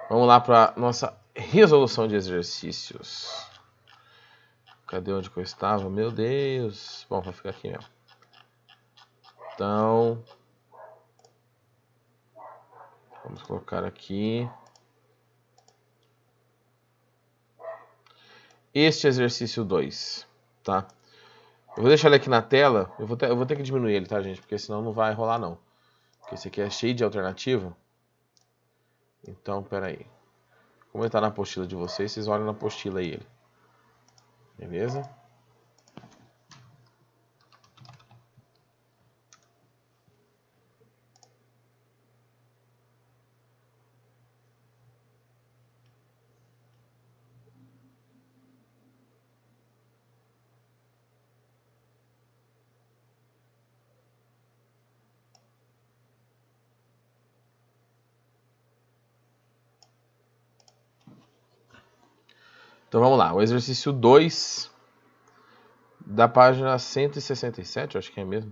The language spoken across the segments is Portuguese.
Vamos lá para nossa resolução de exercícios. Cadê onde que eu estava? Meu Deus. Bom, vai ficar aqui mesmo. Então, vamos colocar aqui. Este exercício 2, tá? Eu vou deixar ele aqui na tela. Eu vou ter que diminuir ele, tá, gente? Porque senão não vai rolar, não. Porque esse aqui é cheio de alternativa. Então, peraí. Como ele tá na apostila de vocês, vocês olham na apostila aí ele. Beleza? Então vamos lá. O exercício 2 da página 167, eu acho que é mesmo.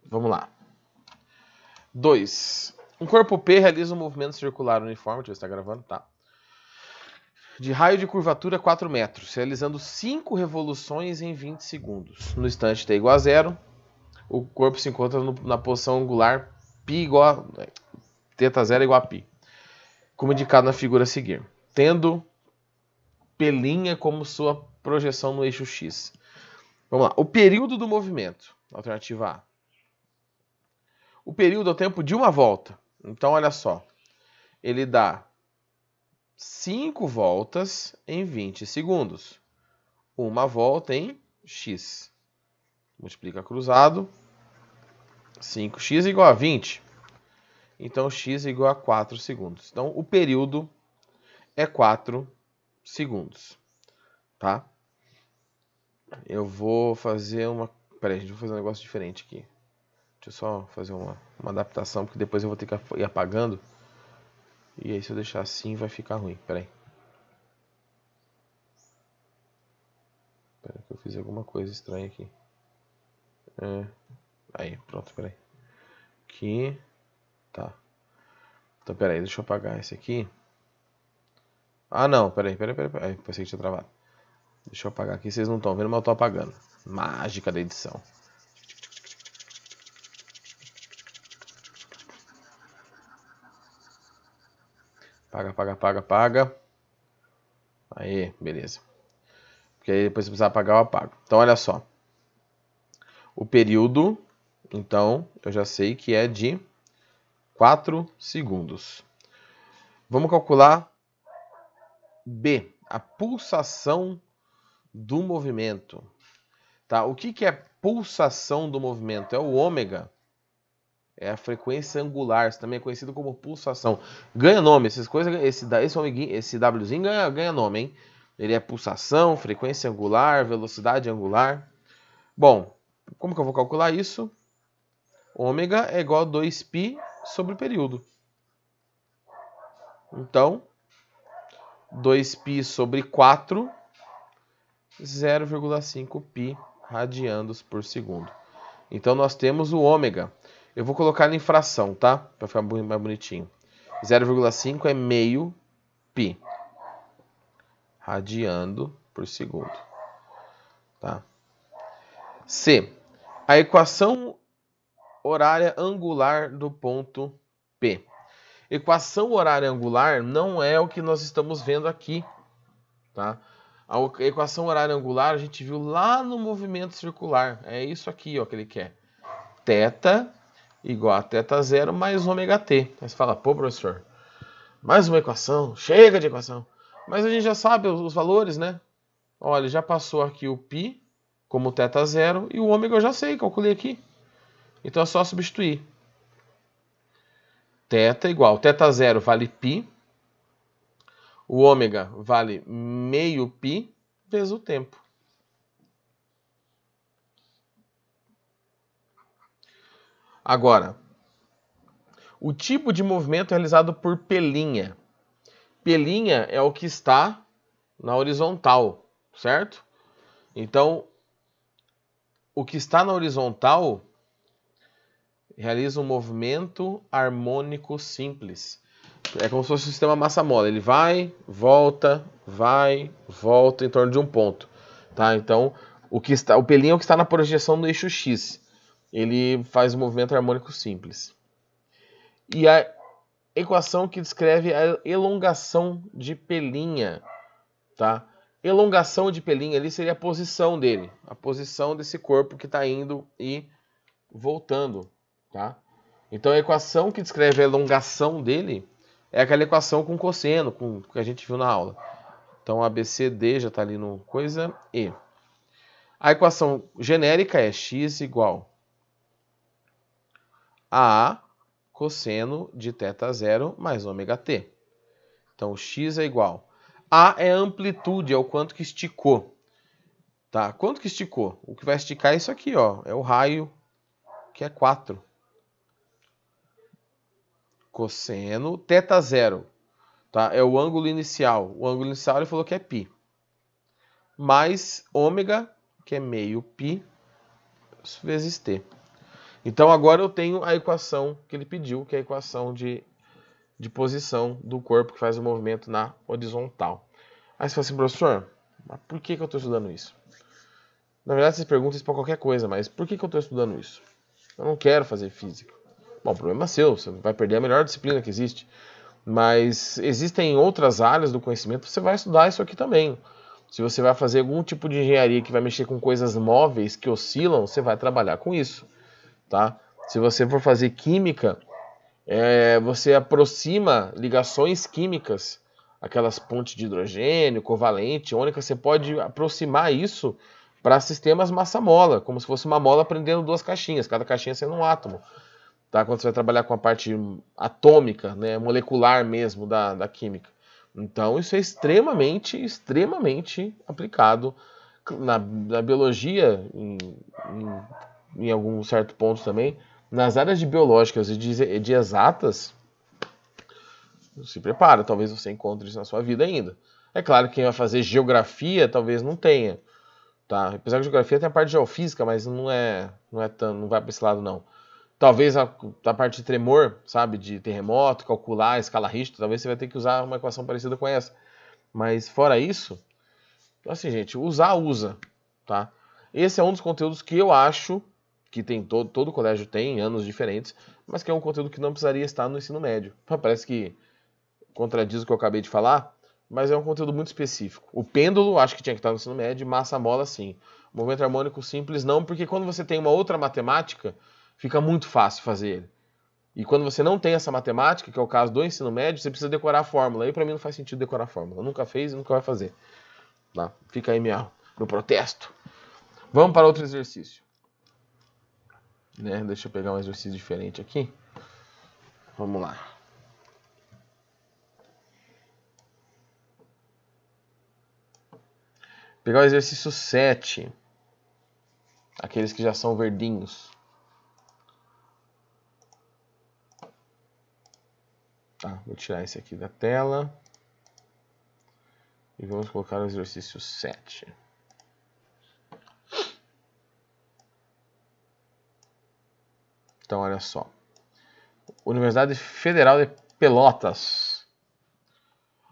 Vamos lá. 2. Um corpo P realiza um movimento circular uniforme, deixa eu ver se está gravando, tá? De raio de curvatura 4 metros, realizando 5 revoluções em 20 segundos. No instante t igual a 0, o corpo se encontra na posição angular π igual a θ0 igual a π, como indicado na figura a seguir, tendo P' como sua projeção no eixo X. Vamos lá. O período do movimento, alternativa A. O período é o tempo de uma volta. Então, olha só. Ele dá 5 voltas em 20 segundos. Uma volta em X. Multiplica cruzado. 5x igual a 20. Então, x igual a 4 segundos. Então, o período é 4 segundos. Tá? Eu vou fazer uma... Peraí, gente, vou fazer um negócio diferente aqui. Deixa eu só fazer uma adaptação, porque depois eu vou ter que ir apagando. E aí, se eu deixar assim, vai ficar ruim. Peraí. Peraí que eu fiz alguma coisa estranha aqui. Aí, pronto, peraí. Aqui. Tá. Então, peraí, deixa eu apagar esse aqui. Ah, não, peraí. Pensei que tinha travado. Deixa eu apagar aqui, vocês não estão vendo, mas eu tô apagando. Mágica da edição. Apaga. Aí, beleza. Porque aí depois se precisar apagar, eu apago. Então, olha só. O período, então, eu já sei que é de 4 segundos. Vamos calcular B, a pulsação do movimento. Tá? O que é pulsação do movimento? É o ômega. É a frequência angular, também é conhecido como pulsação. Ganha nome, essas coisas, esse Wzinho ganha nome, hein? Ele é pulsação, frequência angular, velocidade angular. Bom, como que eu vou calcular isso? Ômega é igual a 2π sobre o período. Então, 2π sobre 4, 0,5π radianos por segundo. Então, nós temos o ômega. Eu vou colocar ele em fração, tá? Para ficar mais bonitinho. 0,5 é meio π. Radiando por segundo. Tá? C. A equação horária angular do ponto P. Equação horária angular não é o que nós estamos vendo aqui. Tá? A equação horária angular a gente viu lá no movimento circular. É isso aqui ó, que ele quer. Θ igual a θ0 mais ômega t. Aí você fala, pô, professor, mais uma equação, chega de equação. Mas a gente já sabe os valores, né? Olha, já passou aqui o π como θ0 e o ômega eu já sei, calculei aqui. Então é só substituir. Θ igual, θ0 vale π, o ômega vale meio π vezes o tempo. Agora, o tipo de movimento é realizado por P'. P' é o que está na horizontal, certo? Então, o que está na horizontal realiza um movimento harmônico simples. É como se fosse um sistema massa-mola. Ele vai, volta em torno de um ponto. Tá? Então, o pelinho é o que está na projeção do eixo X. Ele faz um movimento harmônico simples. E a equação que descreve a elongação de pelinha. Tá? Elongação de pelinha ali seria a posição dele. A posição desse corpo que está indo e voltando. Tá? Então, a equação que descreve a elongação dele é aquela equação com cosseno, que a gente viu na aula. Então, ABCD já está ali no coisa E. A equação genérica é x igual a cosseno de θ0 mais ômega t. Então, x é igual. A é a amplitude, é o quanto que esticou. Tá? Quanto que esticou? O que vai esticar é isso aqui, ó. É o raio, que é 4. Cosseno θ0. Tá? É o ângulo inicial. O ângulo inicial ele falou que é π. Mais ômega, que é meio π, vezes t. Então agora eu tenho a equação que ele pediu, que é a equação de posição do corpo que faz o movimento na horizontal. Aí você fala assim, professor, mas por que eu estou estudando isso? Na verdade, vocês perguntam isso para qualquer coisa, mas por que eu estou estudando isso? Eu não quero fazer física. Bom, o problema é seu, você vai perder a melhor disciplina que existe. Mas existem outras áreas do conhecimento, você vai estudar isso aqui também. Se você vai fazer algum tipo de engenharia que vai mexer com coisas móveis que oscilam, você vai trabalhar com isso. Tá? Se você for fazer química, você aproxima ligações químicas, aquelas pontes de hidrogênio, covalente, iônica, você pode aproximar isso para sistemas massa-mola, como se fosse uma mola prendendo duas caixinhas, cada caixinha sendo um átomo. Tá? Quando você vai trabalhar com a parte atômica, né, molecular mesmo da química. Então isso é extremamente aplicado na biologia, em algum certo ponto também. Nas áreas de biológicas e de exatas, se prepara, talvez você encontre isso na sua vida ainda. É claro que quem vai fazer geografia talvez não tenha. Tá? Apesar que geografia tem a parte de geofísica, mas não vai para esse lado não. Talvez a parte de tremor, sabe, de terremoto, calcular, escala Richter, talvez você vai ter que usar uma equação parecida com essa. Mas fora isso, assim, gente, usa, tá? Esse é um dos conteúdos que eu acho que tem todo colégio tem, em anos diferentes, mas que é um conteúdo que não precisaria estar no ensino médio. Parece que contradiz o que eu acabei de falar, mas é um conteúdo muito específico. O pêndulo, acho que tinha que estar no ensino médio, massa-mola, sim. O movimento harmônico simples, não, porque quando você tem uma outra matemática, fica muito fácil fazer ele. E quando você não tem essa matemática, que é o caso do ensino médio, você precisa decorar a fórmula. E para mim não faz sentido decorar a fórmula. Nunca fez e nunca vai fazer. Tá? Fica aí meu protesto. Vamos para outro exercício. Né? Deixa eu pegar um exercício diferente aqui. Vamos lá. Pegar o exercício 7. Aqueles que já são verdinhos. Tá, vou tirar esse aqui da tela. E vamos colocar o exercício 7. Então, olha só. Universidade Federal de Pelotas.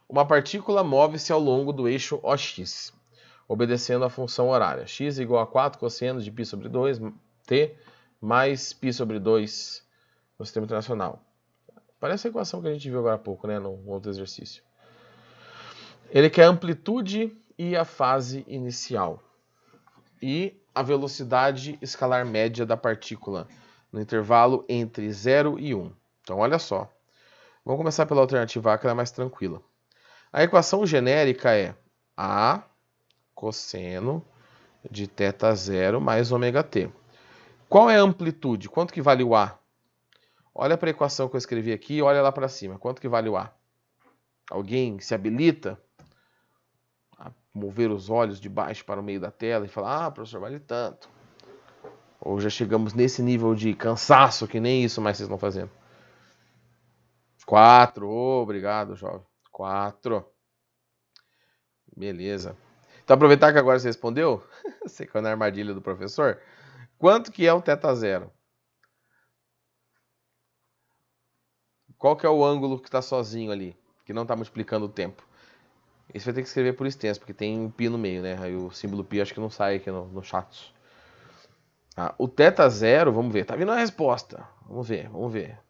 Uma partícula move-se ao longo do eixo OX, obedecendo a função horária. X igual a 4 cosseno de π sobre 2, t, mais π sobre 2 no sistema internacional. Parece a equação que a gente viu agora há pouco, né, no outro exercício. Ele quer a amplitude e a fase inicial. E a velocidade escalar média da partícula no intervalo entre 0 e 1. Então, olha só. Vamos começar pela alternativa A, que ela é mais tranquila. A equação genérica é A cosseno de θ0 mais ômega t. Qual é a amplitude? Quanto que vale o A? Olha para a equação que eu escrevi aqui e olha lá para cima. Quanto que vale o A? Alguém se habilita a mover os olhos de baixo para o meio da tela e falar, professor, vale tanto. Ou já chegamos nesse nível de cansaço que nem isso mais vocês estão fazendo. 4. Obrigado, jovem. 4. Beleza. Então aproveitar que agora você respondeu, você caiu na armadilha do professor, Quanto que é o θ0? Qual que é o ângulo que está sozinho ali, que não está multiplicando o tempo? Esse vai ter que escrever por extenso, porque tem um π no meio, né? Aí o símbolo π acho que não sai aqui no chat. O θ0, vamos ver. Tá vindo a resposta. Vamos ver.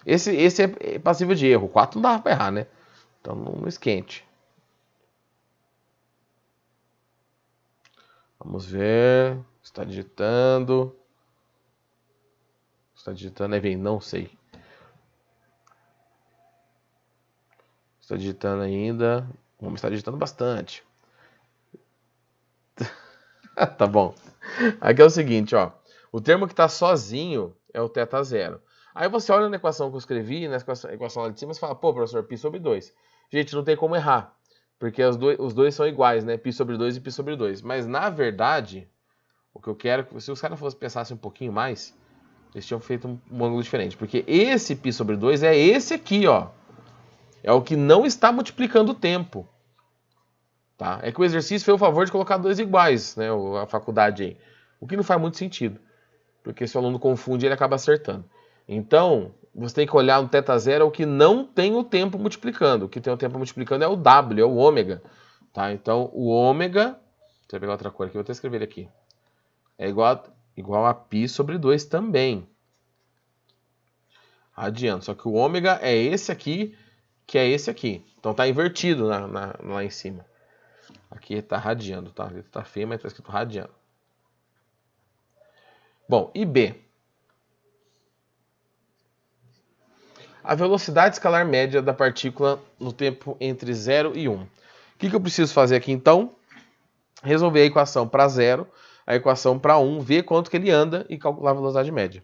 Esse é passível de erro. 4 não dá para errar, né? Então não esquente. Vamos ver. Está digitando. Está digitando, aí vem, não sei. Está digitando ainda. Vamos estar digitando bastante. Tá bom. Aqui é o seguinte, ó. O termo que está sozinho é o θ0. Aí você olha na equação que eu escrevi, na equação lá de cima, você fala, pô, professor, π sobre 2. Gente, não tem como errar. Porque os dois são iguais, né? Π sobre 2 e π sobre 2. Mas, na verdade, o que eu quero, se os caras pensassem um pouquinho mais, eles tinham feito um ângulo diferente. Porque esse π sobre 2 é esse aqui, ó. É o que não está multiplicando o tempo. Tá? É que o exercício fez o favor de colocar dois iguais, né? A faculdade aí. O que não faz muito sentido. Porque se o aluno confunde, ele acaba acertando. Então, você tem que olhar no θ0 o que não tem o tempo multiplicando. O que tem o tempo multiplicando é o W, é o ômega. Tá? Então, o ômega... Deixa eu pegar outra cor aqui, vou até escrever ele aqui. É igual a π sobre 2 também. Radiando. Só que o ômega é esse aqui, que é esse aqui. Então tá invertido lá em cima. Aqui tá radiando, tá? Ele tá feio, mas tá escrito radiando. Bom, e B? A velocidade escalar média da partícula no tempo entre 0 e 1. O que eu preciso fazer aqui, então? Resolver a equação para 0, a equação para 1, ver quanto que ele anda e calcular a velocidade média.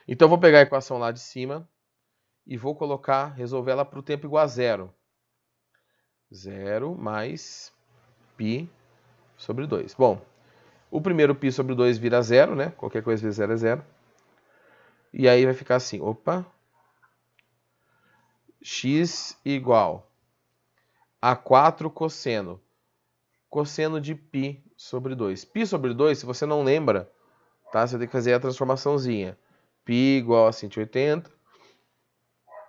Então, eu vou pegar a equação lá de cima e vou resolver ela para o tempo igual a 0. 0 mais π sobre 2. Bom, o primeiro π sobre 2 vira 0, né? Qualquer coisa vezes 0 é 0. E aí vai ficar assim, x igual a 4 cosseno. Cosseno de π sobre 2. Π sobre 2, se você não lembra, tá? Você tem que fazer a transformaçãozinha. Π igual a 180,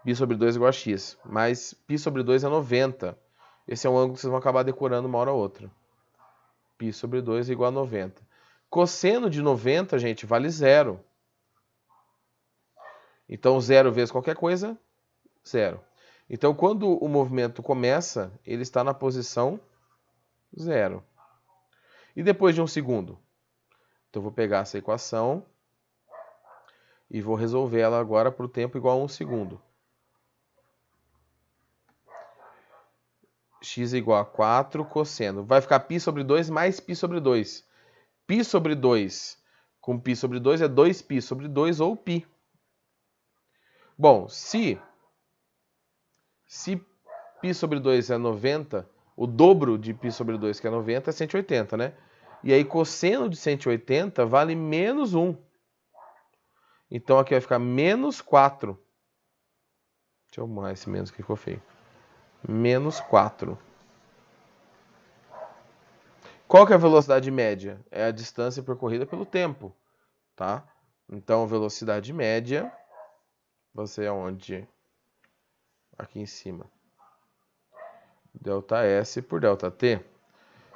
π sobre 2 igual a x. Mas π sobre 2 é 90. Esse é um ângulo que vocês vão acabar decorando uma hora ou outra. Π sobre 2 é igual a 90. Cosseno de 90, gente, vale 0. Então, 0 vezes qualquer coisa, 0. Então, quando o movimento começa, ele está na posição 0. E depois de 1 segundo? Então, eu vou pegar essa equação e vou resolver ela agora para o tempo igual a 1 segundo. X igual a 4 cosseno. Vai ficar π sobre 2 mais π sobre 2. Π sobre 2 com π sobre 2 é 2π sobre 2 ou π. Bom, se π sobre 2 é 90, o dobro de π sobre 2, que é 90, é 180, né? E aí, cosseno de 180 vale menos 1. Então, aqui vai ficar menos 4. Deixa eu arrumar esse menos que ficou feio. Menos 4. Qual que é a velocidade média? É a distância percorrida pelo tempo, tá? Então, a velocidade média, você é onde? Aqui em cima. ΔS por ΔT.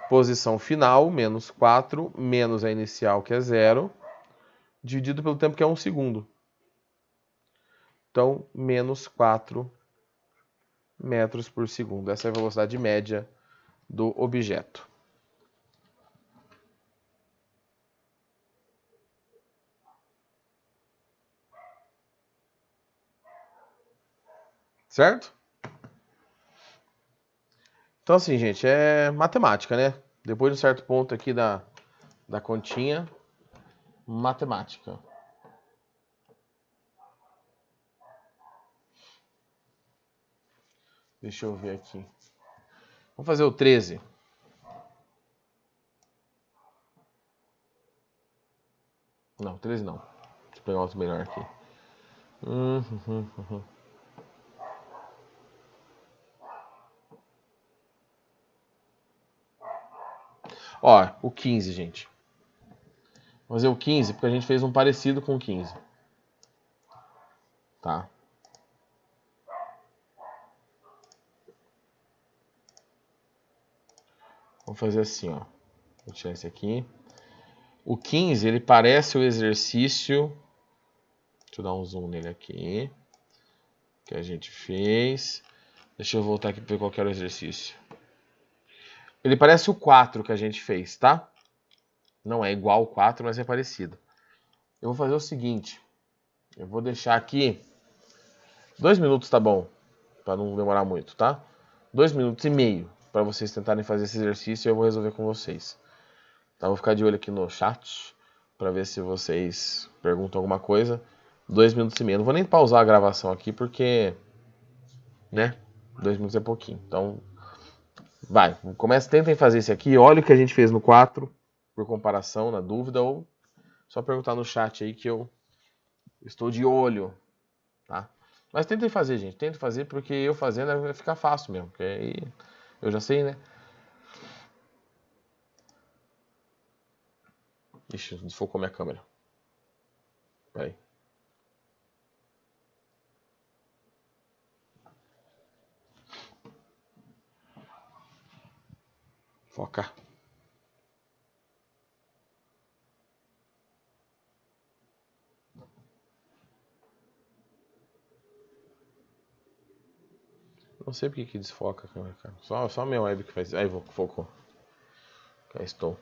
Posição final, menos 4, menos a inicial, que é 0, dividido pelo tempo, que é 1 segundo. Então, menos 4 metros por segundo. Essa é a velocidade média do objeto. Certo? Então, assim, gente, é matemática, né? Depois de um certo ponto aqui da continha, matemática. Deixa eu ver aqui. Vamos fazer o 13. Não, 13 não. Deixa eu pegar outro melhor aqui. Ó, o 15, gente. Vou fazer o 15, porque a gente fez um parecido com o 15. Tá? Vamos fazer assim, ó. Vou tirar esse aqui. O 15, ele parece o exercício... Deixa eu dar um zoom nele aqui. Que a gente fez. Deixa eu voltar aqui para ver qual que era o exercício. Ele parece o 4 que a gente fez, tá? Não é igual ao 4, mas é parecido. Eu vou fazer o seguinte. Eu vou deixar aqui... 2 minutos tá bom. Para não demorar muito, tá? 2 minutos e meio para vocês tentarem fazer esse exercício e eu vou resolver com vocês. Então, vou ficar de olho aqui no chat para ver se vocês perguntam alguma coisa. 2 minutos e meio. Não vou nem pausar a gravação aqui porque, né? 2 minutos é pouquinho. Então, vai. Tentem fazer esse aqui. Olha o que a gente fez no 4, por comparação, na dúvida, ou só perguntar no chat aí que eu estou de olho, tá? Mas tentem fazer, gente. Tentem fazer porque eu fazendo vai ficar fácil mesmo. Porque aí eu já sei, né? Ixi, desfocou minha câmera. Peraí. Focar. Não sei porque que desfoca a câmera, cara. Só a minha web que faz. Aí, focou. Cá estou.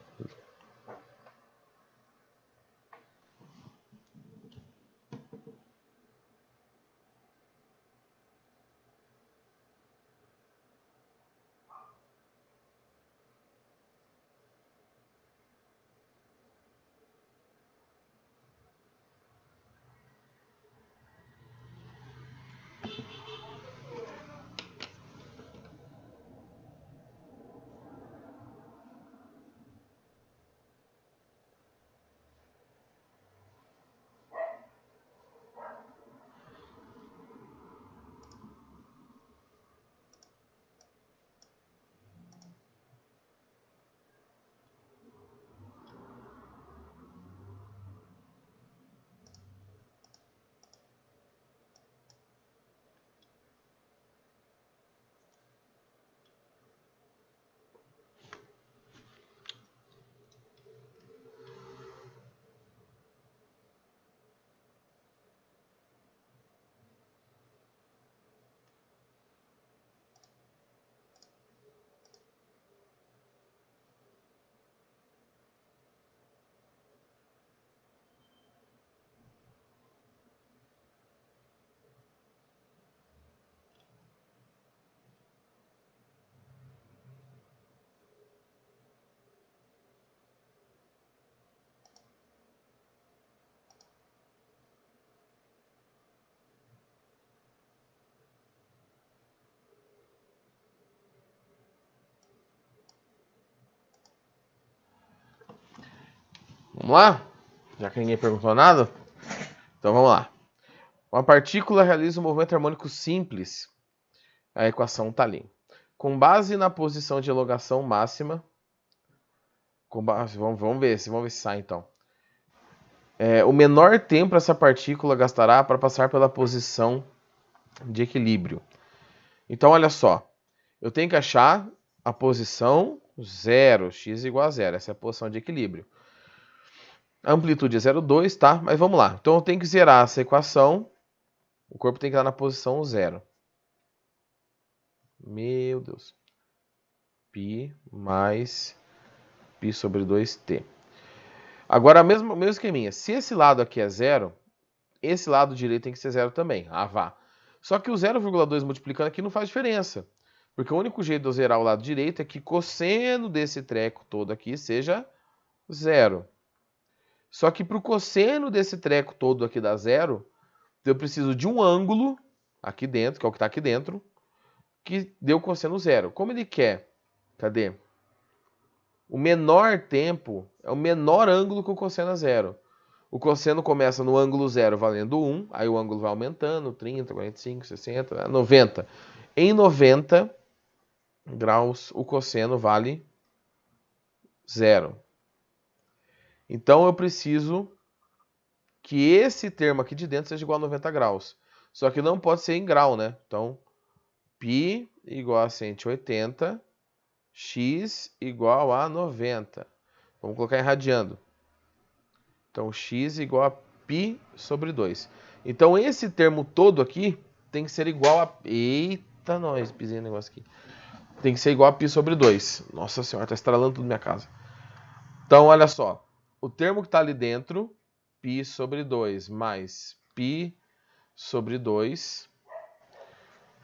Vamos lá? Já que ninguém perguntou nada. Então vamos lá. Uma partícula realiza um movimento harmônico simples. A equação está ali. Com base na posição de elongação máxima. Vamos ver se sai então. O menor tempo essa partícula gastará para passar pela posição de equilíbrio. Então, olha só. Eu tenho que achar a posição 0, x igual a 0. Essa é a posição de equilíbrio. A amplitude é 0,2, tá? Mas vamos lá. Então, eu tenho que zerar essa equação. O corpo tem que estar na posição 0. Meu Deus. Π mais π sobre 2t. Agora, mesmo esqueminha. Se esse lado aqui é 0, esse lado direito tem que ser 0 também. Ah, vá. Só que o 0,2 multiplicando aqui não faz diferença. Porque o único jeito de eu zerar o lado direito é que cosseno desse treco todo aqui seja 0. Só que para o cosseno desse treco todo aqui dar 0, eu preciso de um ângulo aqui dentro, que é o que está aqui dentro, que dê o cosseno 0. Como ele quer? Cadê? O menor tempo é o menor ângulo que o cosseno é 0. O cosseno começa no ângulo 0 valendo 1, aí o ângulo vai aumentando, 30, 45, 60, 90. Em 90 graus, o cosseno vale 0. Então eu preciso que esse termo aqui de dentro seja igual a 90 graus. Só que não pode ser em grau, né? Então, π igual a 180, x igual a 90. Vamos colocar em radiando. Então, x igual a π sobre 2. Então, esse termo todo aqui tem que ser igual a... Eita, nós, pisei no negócio aqui. Tem que ser igual a π sobre 2. Nossa senhora, tá estralando tudo na minha casa. Então, olha só. O termo que está ali dentro, π sobre 2 mais π sobre 2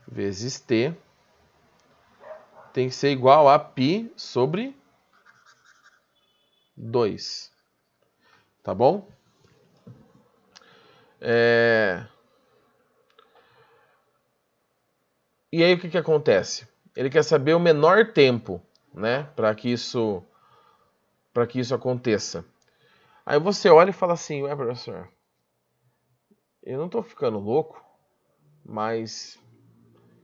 vezes t, tem que ser igual a π sobre 2. Tá bom? E aí o que acontece? Ele quer saber o menor tempo, né, para que isso aconteça. Aí você olha e fala assim, ué, professor, eu não tô ficando louco, mas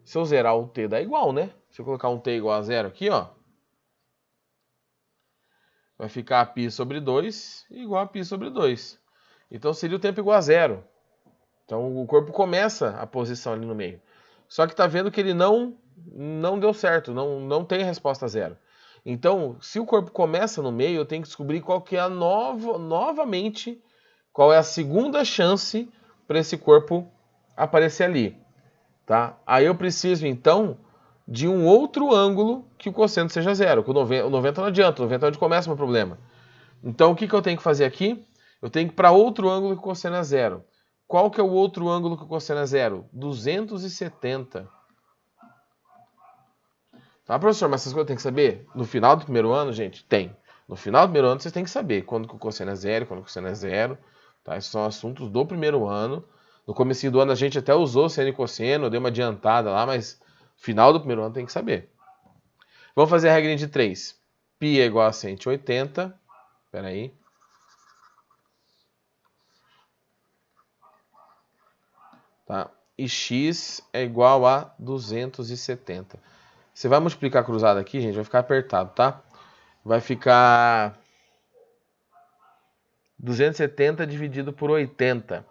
se eu zerar o t dá igual, né? Se eu colocar um t igual a 0 aqui, ó, vai ficar π sobre 2 igual a π sobre 2. Então seria o tempo igual a 0. Então o corpo começa a posição ali no meio. Só que está vendo que ele não deu certo, não tem resposta zero. Então, se o corpo começa no meio, eu tenho que descobrir qual que é novamente, qual é a segunda chance para esse corpo aparecer ali. Tá? Aí eu preciso, então, de um outro ângulo que o cosseno seja zero. O 90 não adianta, o 90 é onde começa o meu problema. Então, o que eu tenho que fazer aqui? Eu tenho que ir para outro ângulo que o cosseno é zero. Qual que é o outro ângulo que o cosseno é zero? 270. Tá, professor, mas essas coisas tem que saber? No final do primeiro ano, gente, tem. No final do primeiro ano, vocês têm que saber quando que o cosseno é zero, quando que o cosseno é zero. Tá? Esses são assuntos do primeiro ano. No começo do ano, a gente até usou seno e cosseno, deu uma adiantada lá, mas no final do primeiro ano tem que saber. Vamos fazer a regrinha de 3. Π é igual a 180. Espera aí. Tá? E x é igual a 270. Você vai multiplicar cruzado aqui, gente, vai ficar apertado, tá? Vai ficar 270 dividido por 80.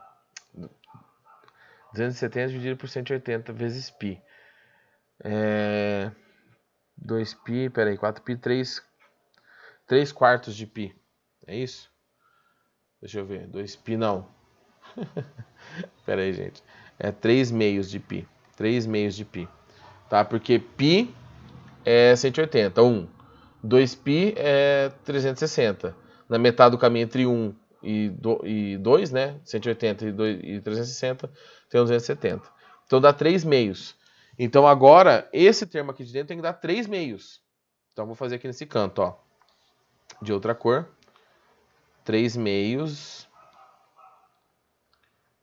270 dividido por 180 vezes π. 2π, peraí, 4π, 3 quartos de π. É isso? Deixa eu ver, 2π não. Peraí, gente. É 3 meios de π. 3 meios de π. Tá? Porque π é 180, 1. 2π é 360. Na metade do caminho entre 1 e 2, né? 180 e 360, tem 270. Então dá 3 meios. Então agora, esse termo aqui de dentro tem que dar 3 meios. Então vou fazer aqui nesse canto, ó. De outra cor. 3 meios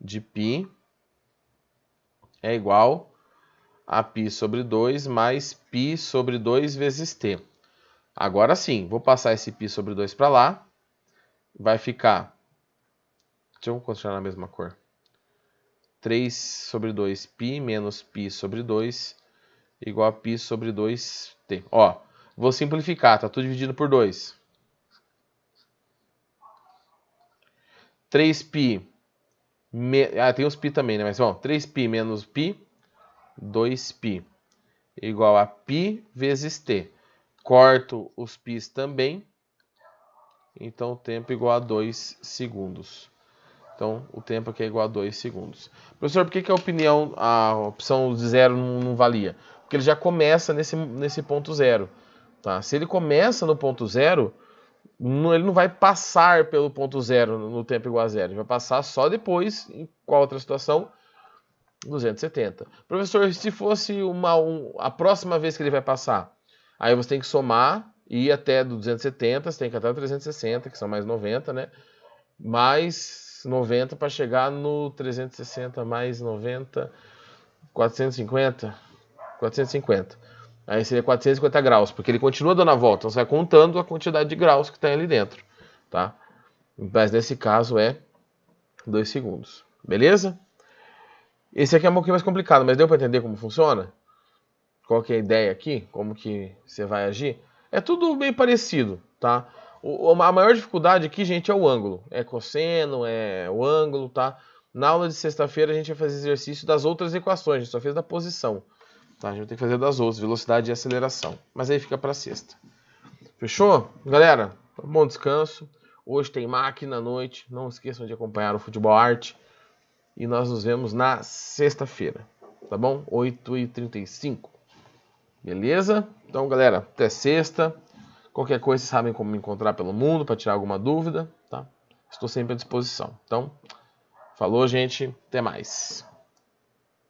de π é igual a π sobre 2 mais π sobre 2 vezes t. Agora sim, vou passar esse π sobre 2 para lá. Vai ficar... Deixa eu continuar na mesma cor. 3 sobre 2π menos π sobre 2 igual a π sobre 2t. Ó, vou simplificar, tá tudo dividido por 2. 3π... tem os π também, né? Mas, ó, 3π menos π, 2π. Igual a π vezes t. Corto os π's também. Então, o tempo é igual a 2 segundos. Então, o tempo aqui é igual a 2 segundos. Professor, por que a opção de zero não valia? Porque ele já começa nesse ponto zero. Tá? Se ele começa no ponto zero, ele não vai passar pelo ponto zero no tempo igual a zero. Ele vai passar só depois, em qual outra situação? 270. Professor, se fosse a próxima vez que ele vai passar, aí você tem que somar e ir até do 270, você tem que ir até o 360, que são mais 90, né? Mais 90 para chegar no 360 mais 90, 450. Aí seria 450 graus, porque ele continua dando a volta. Então você vai contando a quantidade de graus que tem ali dentro, tá? Mas nesse caso é 2 segundos. Beleza? Esse aqui é um pouquinho mais complicado, mas deu para entender como funciona? Qual que é a ideia aqui? Como que você vai agir? É tudo bem parecido, tá? A maior dificuldade aqui, gente, é o ângulo. É cosseno, é o ângulo, tá? Na aula de sexta-feira a gente vai fazer exercício das outras equações, a gente só fez da posição. Tá? A gente vai ter que fazer das outras, velocidade e aceleração. Mas aí fica para sexta. Fechou? Galera, bom descanso. Hoje tem máquina à noite. Não esqueçam de acompanhar o Futebol Arte. E nós nos vemos na sexta-feira. Tá bom? 8h35. Beleza? Então, galera, até sexta. Qualquer coisa, vocês sabem como me encontrar pelo mundo para tirar alguma dúvida, tá? Estou sempre à disposição. Então, falou, gente. Até mais.